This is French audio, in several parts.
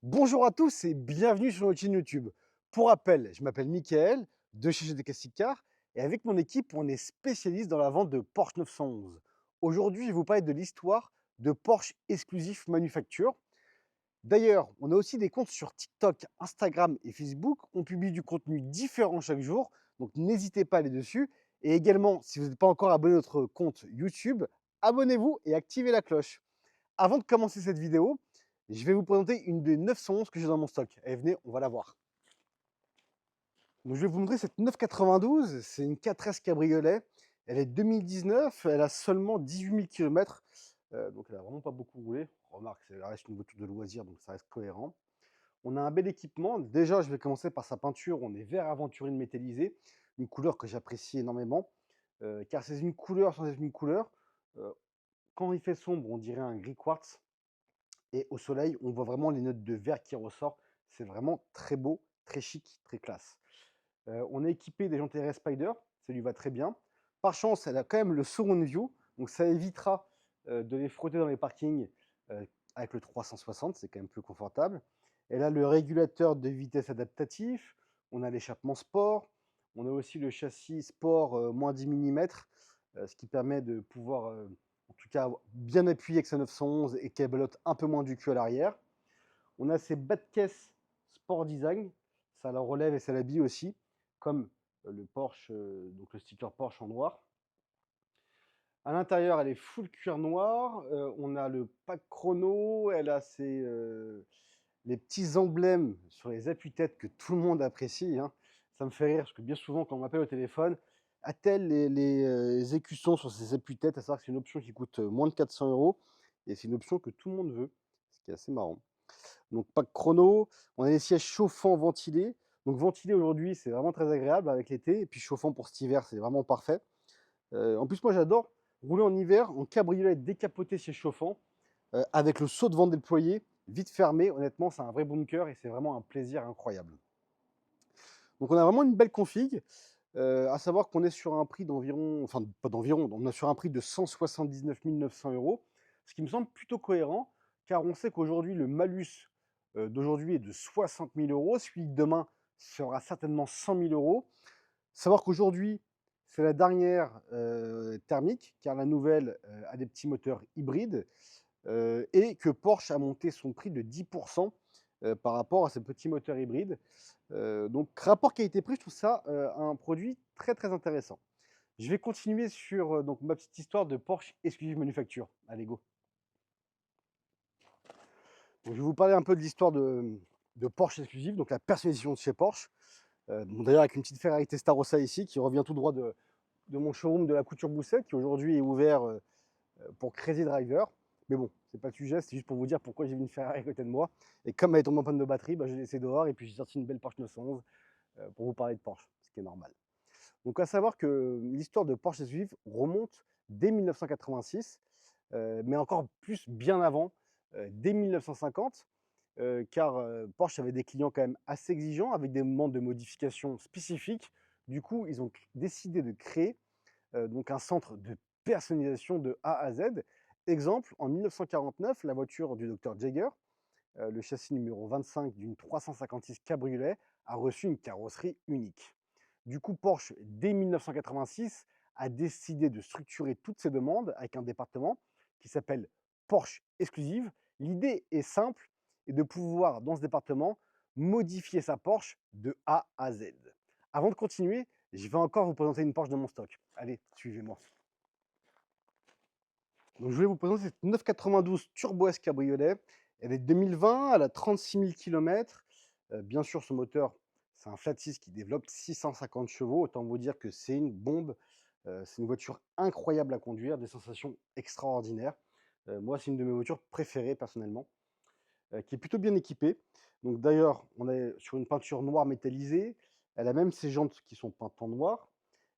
Bonjour à tous et bienvenue sur notre chaîne YouTube. Pour rappel, je m'appelle Mickaël de chez GT Classic Car et avec mon équipe, on est spécialiste dans la vente de Porsche 911. Aujourd'hui, je vais vous parler de l'histoire de Porsche Exclusive Manufacture. D'ailleurs, on a aussi des comptes sur TikTok, Instagram et Facebook. On publie du contenu différent chaque jour, donc n'hésitez pas à aller dessus. Et également, si vous n'êtes pas encore abonné à notre compte YouTube, abonnez-vous et activez la cloche. Avant de commencer cette vidéo, je vais vous présenter une des 911 que j'ai dans mon stock. Allez, venez, on va la voir. Donc, je vais vous montrer cette 992. C'est une 4S cabriolet. Elle est 2019. Elle a seulement 18 000 km. Donc, elle n'a vraiment pas beaucoup roulé. Remarque, ça reste une voiture de loisir, donc ça reste cohérent. On a un bel équipement. Déjà, je vais commencer par sa peinture. On est vert aventurine métallisé. Une couleur que j'apprécie énormément. Car c'est une couleur sans être une couleur. Euh, Quand il fait sombre, on dirait un gris quartz. Et au soleil, on voit vraiment les notes de vert qui ressortent. C'est vraiment très beau, très chic, très classe. On est équipé des jantes RS Spider, ça lui va très bien. Par chance, elle a quand même le surround view, donc ça évitera de les frotter dans les parkings avec le 360, c'est quand même plus confortable. Elle a le régulateur de vitesse adaptatif, on a l'échappement sport, on a aussi le châssis sport moins 10 mm, ce qui permet de pouvoir en tout cas bien appuyer avec sa 911 et qu'elle belote un peu moins du cul à l'arrière. On a ces bas de caisse sport design, ça la relève et ça l'habille aussi, comme le Porsche, donc le sticker Porsche en noir. À l'intérieur, elle est full cuir noir. On a le pack chrono, elle a les petits emblèmes sur les appuis-têtes que tout le monde apprécie, hein. Ça me fait rire parce que bien souvent, quand on m'appelle au téléphone, a-t-elle les écussons sur ses appuis-têtes, à savoir que c'est une option qui coûte moins de 400 euros et c'est une option que tout le monde veut, ce qui est assez marrant. Donc pack chrono, on a les sièges chauffants ventilés. Donc ventilé aujourd'hui, c'est vraiment très agréable avec l'été. Et puis chauffant pour cet hiver, c'est vraiment parfait. En plus, moi j'adore rouler en hiver en cabriolet décapoté siège chauffant avec le seau de vent déployé, vite fermé. Honnêtement, c'est un vrai bunker et c'est vraiment un plaisir incroyable. Donc on a vraiment une belle config. À savoir qu'on est sur un prix d'environ, enfin pas d'environ, on est sur un prix de 179 900 euros, ce qui me semble plutôt cohérent, car on sait qu'aujourd'hui le malus d'aujourd'hui est de 60 000 euros, celui de demain sera certainement 100 000 euros. Savoir qu'aujourd'hui c'est la dernière thermique, car la nouvelle a des petits moteurs hybrides, et que Porsche a monté son prix de 10% par rapport à ce petit moteur hybride. Donc rapport qualité-prix, je trouve ça un produit très très intéressant. Je vais continuer sur donc ma petite histoire de Porsche Exclusive Manufacture. Allez, go. Donc, je vais vous parler un peu de l'histoire de Porsche Exclusive, donc la personnalisation de chez Porsche. Bon, d'ailleurs, avec une petite Ferrari Testarossa ici, qui revient tout droit de mon showroom de la Couture Boussette, qui aujourd'hui est ouvert pour Crazy Driver. Mais bon, c'est pas le sujet, c'est juste pour vous dire pourquoi j'ai vu une Ferrari à côté de moi. Et comme elle est tombée en panne de batterie, bah, j'ai laissé dehors et puis j'ai sorti une belle Porsche 911 pour vous parler de Porsche, ce qui est normal. Donc à savoir que l'histoire de Porsche Exclusive remonte dès 1986, mais encore plus bien avant, dès 1950, car Porsche avait des clients quand même assez exigeants avec des demandes de modifications spécifiques. Du coup, ils ont décidé de créer donc un centre de personnalisation de A à Z. Exemple, en 1949, la voiture du Dr Jagger, le châssis numéro 25 d'une 356 cabriolet, a reçu une carrosserie unique. Du coup, Porsche, dès 1986, a décidé de structurer toutes ces demandes avec un département qui s'appelle Porsche Exclusive. L'idée est simple et de pouvoir, dans ce département, modifier sa Porsche de A à Z. Avant de continuer, je vais encore vous présenter une Porsche de mon stock. Allez, suivez-moi. Donc, je vais vous présenter cette 992 Turbo S Cabriolet. Elle est 2020, elle a 36 000 km. Bien sûr, ce moteur, c'est un flat 6 qui développe 650 chevaux. Autant vous dire que c'est une bombe. C'est une voiture incroyable à conduire, des sensations extraordinaires. Moi, c'est une de mes voitures préférées personnellement, qui est plutôt bien équipée. Donc d'ailleurs, on est sur une peinture noire métallisée. Elle a même ses jantes qui sont peintes en noir.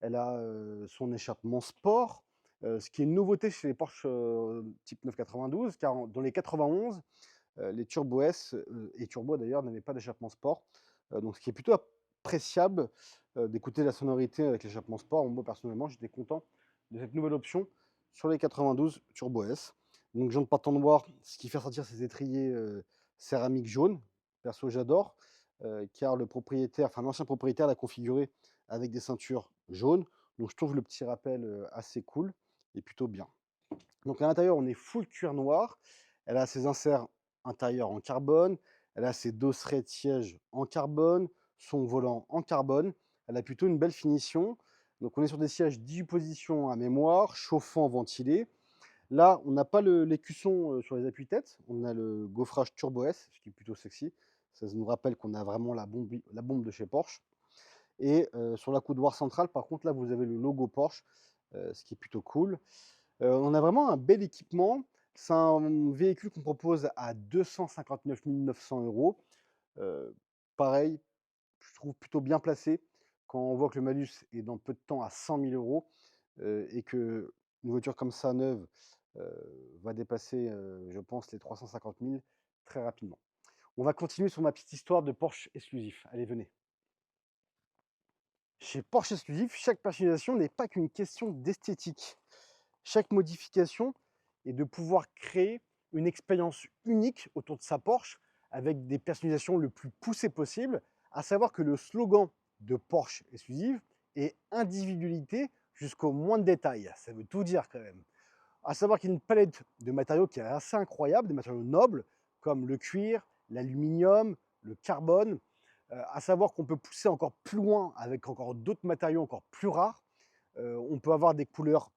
Elle a son échappement sport, ce qui est une nouveauté chez les Porsche type 992, car dans les 91, les Turbo S et Turbo d'ailleurs n'avaient pas d'échappement sport. Donc ce qui est plutôt appréciable d'écouter la sonorité avec l'échappement sport. Moi personnellement, j'étais content de cette nouvelle option sur les 92 Turbo S. Donc jantes peintes en noir, ce qui fait sortir ces étriers céramique jaune, Perso, j'adore, car le propriétaire, enfin l'ancien propriétaire l'a configuré avec des ceintures jaunes. Donc je trouve le petit rappel, assez cool et plutôt bien. Donc à l'intérieur, on est full cuir noir. Elle a ses inserts intérieurs en carbone, elle a ses dosseret de siège en carbone, son volant en carbone. Elle a plutôt une belle finition. Donc on est sur des sièges 18 positions à mémoire, chauffants, ventilés. Là, on n'a pas l'écusson sur les appuis-têtes, on a le gaufrage Turbo S, ce qui est plutôt sexy. Ça nous rappelle qu'on a vraiment la bombe de chez Porsche. Et sur la coudoir centrale, par contre, là, vous avez le logo Porsche, ce qui est plutôt cool. On a vraiment un bel équipement. C'est un véhicule qu'on propose à 259 900 €. Pareil, je trouve plutôt bien placé quand on voit que le malus est dans peu de temps à 100 000 €, et qu'une voiture comme ça neuve, va dépasser, je pense les 350 000 très rapidement. On va continuer sur ma petite histoire de Porsche exclusif. Allez, venez. Chez Porsche exclusif, chaque personnalisation n'est pas qu'une question d'esthétique. Chaque modification est de pouvoir créer une expérience unique autour de sa Porsche avec des personnalisations le plus poussées possible, à savoir que le slogan de Porsche exclusive est individualité jusqu'au moindre détail. Ça veut tout dire quand même. À savoir qu'il y a une palette de matériaux qui est assez incroyable, des matériaux nobles comme le cuir, l'aluminium, le carbone. À savoir qu'on peut pousser encore plus loin avec encore d'autres matériaux encore plus rares. On peut avoir des couleurs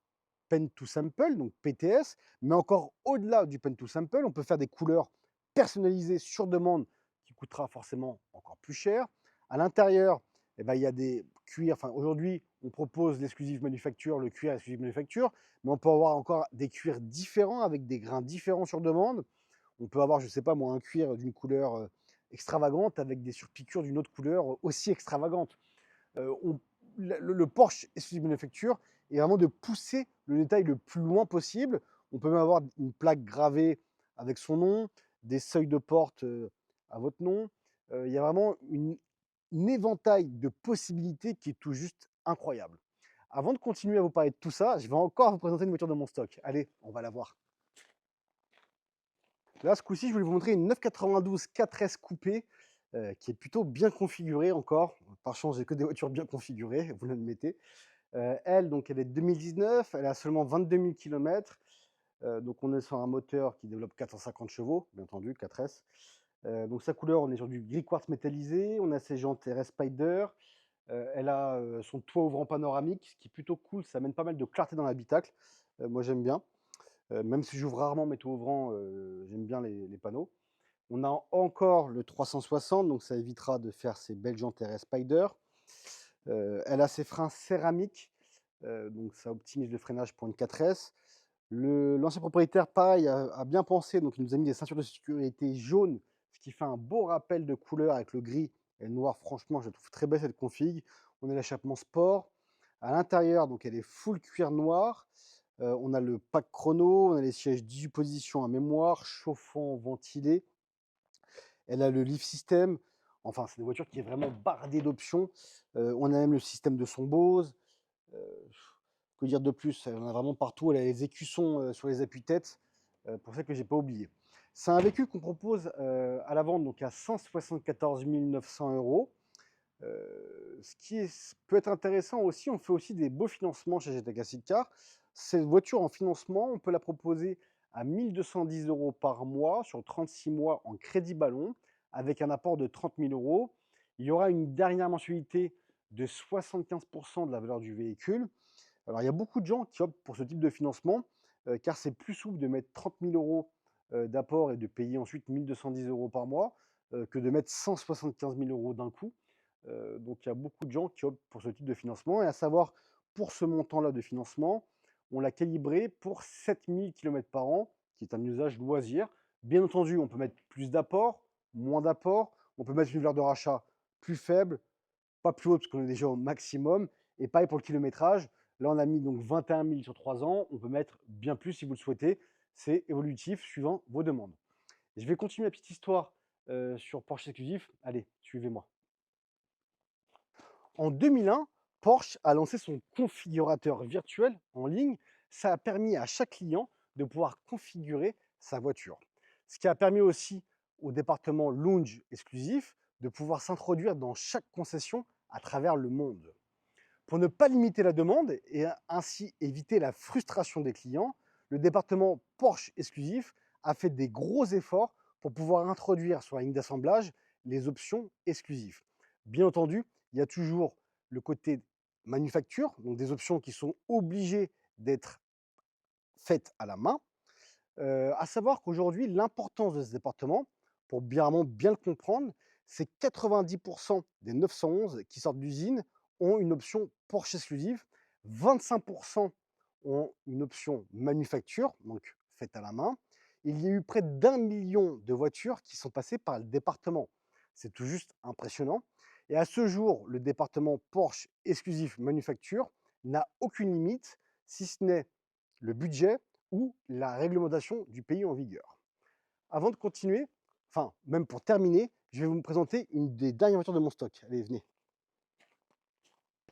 Pen to Sample, donc PTS, mais encore au-delà du Pen to Sample, on peut faire des couleurs personnalisées sur demande qui coûtera forcément encore plus cher. À l'intérieur, eh ben, il y a des cuirs, enfin aujourd'hui on propose l'exclusive manufacture, le cuir exclusive manufacture, mais on peut avoir encore des cuirs différents avec des grains différents sur demande. On peut avoir, je ne sais pas moi, un cuir d'une couleur extravagante avec des surpiqûres d'une autre couleur aussi extravagante. On le Porsche Exclusive Manufacture est vraiment de pousser le détail le plus loin possible. On peut même avoir une plaque gravée avec son nom, des seuils de porte, à votre nom. Il y a vraiment une éventail de possibilités qui est tout juste incroyable. Avant de continuer à vous parler de tout ça, je vais encore vous présenter une voiture de mon stock. Allez, on va la voir. Là, ce coup-ci, je voulais vous montrer une 992 4S coupé, qui est plutôt bien configurée encore. Par chance, j'ai que des voitures bien configurées, vous l'admettez. Elle, donc, elle est de 2019, elle a seulement 22 000 km. Donc on est sur un moteur qui développe 450 chevaux, bien entendu, 4S. Donc sa couleur, on est sur du gris quartz métallisé, on a ses jantes RS Spider. Elle a son toit ouvrant panoramique, ce qui est plutôt cool, ça amène pas mal de clarté dans l'habitacle. Moi j'aime bien. Même si j'ouvre rarement mes toits ouvrants, j'aime bien les panneaux. On a encore le 360, donc ça évitera de faire ces belles jantes RS Spider. Elle a ses freins céramiques, donc ça optimise le freinage pour une 4S. L'ancien propriétaire, pareil, a bien pensé, donc il nous a mis des ceintures de sécurité jaunes, ce qui fait un beau rappel de couleur avec le gris et le noir. Franchement, je la trouve très belle cette config. On a l'échappement sport. À l'intérieur, donc elle est full cuir noir. On a le pack chrono, on a les sièges 18 positions à mémoire, chauffant, ventilé. Elle a le lift system. Enfin, c'est une voiture qui est vraiment bardée d'options. On a même le système de son Bose. Que dire de plus? Elle en a vraiment partout. Elle a les écussons sur les appuis-têtes, pour ça que j'ai pas oublié. C'est un véhicule qu'on propose à la vente donc à 174 900 €. Ce qui peut être intéressant aussi, on fait aussi des beaux financements chez GT Classic Car. Cette voiture en financement, on peut la proposer à 1 210 € par mois sur 36 mois en crédit ballon avec un apport de 30 000 €. Il y aura une dernière mensualité de 75 de la valeur du véhicule. Alors, il y a beaucoup de gens qui optent pour ce type de financement, car c'est plus souple de mettre 30 000 € d'apport et de payer ensuite 1 210 € par mois, que de mettre 175 000 € d'un coup. Donc il y a beaucoup de gens qui optent pour ce type de financement et à savoir, pour ce montant-là de financement, on l'a calibré pour 7 000 km par an, qui est un usage loisir. Bien entendu, on peut mettre plus d'apport, moins d'apport, on peut mettre une valeur de rachat plus faible, pas plus haute parce qu'on est déjà au maximum. Et pareil pour le kilométrage. Là, on a mis donc 21 000 sur 3 ans. On peut mettre bien plus si vous le souhaitez. C'est évolutif suivant vos demandes. Je vais continuer ma petite histoire sur Porsche Exclusif. Allez, suivez-moi. En 2001, Porsche a lancé son configurateur virtuel en ligne. Ça a permis à chaque client de pouvoir configurer sa voiture. Ce qui a permis aussi au département lounge exclusif de pouvoir s'introduire dans chaque concession à travers le monde. Pour ne pas limiter la demande et ainsi éviter la frustration des clients, le département Porsche exclusif a fait des gros efforts pour pouvoir introduire sur la ligne d'assemblage les options exclusives. Bien entendu, il y a toujours le côté manufacture, donc des options qui sont obligées d'être faites à la main. À savoir qu'aujourd'hui, l'importance de ce département, pour bien le comprendre, c'est 90% des 911 qui sortent d'usine ont une option Porsche exclusive, 25% ont une option manufacture, donc faite à la main. Il y a eu près d'1 million de voitures qui sont passées par le département. C'est tout juste impressionnant. Et à ce jour, le département Porsche exclusif manufacture n'a aucune limite, si ce n'est le budget ou la réglementation du pays en vigueur. Avant de continuer, enfin même pour terminer, je vais vous présenter une des dernières voitures de mon stock. Allez, venez.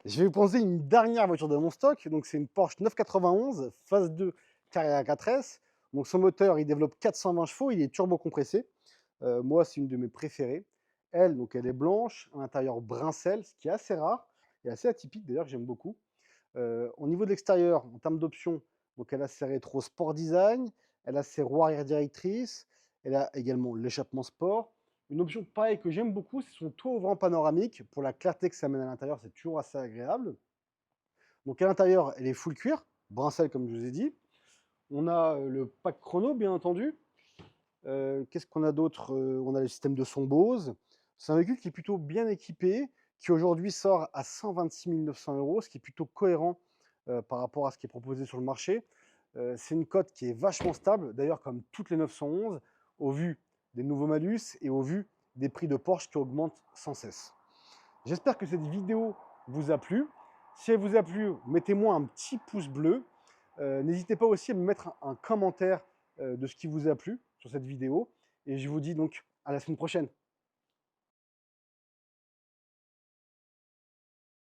Je vais vous présenter une dernière voiture de mon stock. Donc c'est une Porsche 991 phase 2 Carrera 4S. Donc son moteur, il développe 420 chevaux, il est turbo compressé. Moi, c'est une de mes préférées. Elle, donc elle est blanche, à l'intérieur brincelle, ce qui est assez rare et assez atypique d'ailleurs, que j'aime beaucoup. Au niveau de l'extérieur, en termes d'options, donc elle a ses rétro sport design, elle a ses roues arrière directrices, elle a également l'échappement sport. Une option pareille que j'aime beaucoup, c'est son toit ouvrant panoramique. Pour la clarté que ça amène à l'intérieur, c'est toujours assez agréable. Donc à l'intérieur, elle est full cuir, brincelle comme je vous ai dit. On a le pack chrono, bien entendu. Qu'est-ce qu'on a d'autre? On a le système de son Bose. C'est un véhicule qui est plutôt bien équipé, qui aujourd'hui sort à 126 900 €, ce qui est plutôt cohérent par rapport à ce qui est proposé sur le marché. C'est une cote qui est vachement stable, d'ailleurs comme toutes les 911, au vu des nouveaux malus et au vu des prix de Porsche qui augmentent sans cesse. J'espère que cette vidéo vous a plu. Si elle vous a plu, mettez-moi un petit pouce bleu. N'hésitez pas aussi à me mettre un commentaire de ce qui vous a plu sur cette vidéo. Et je vous dis donc à la semaine prochaine.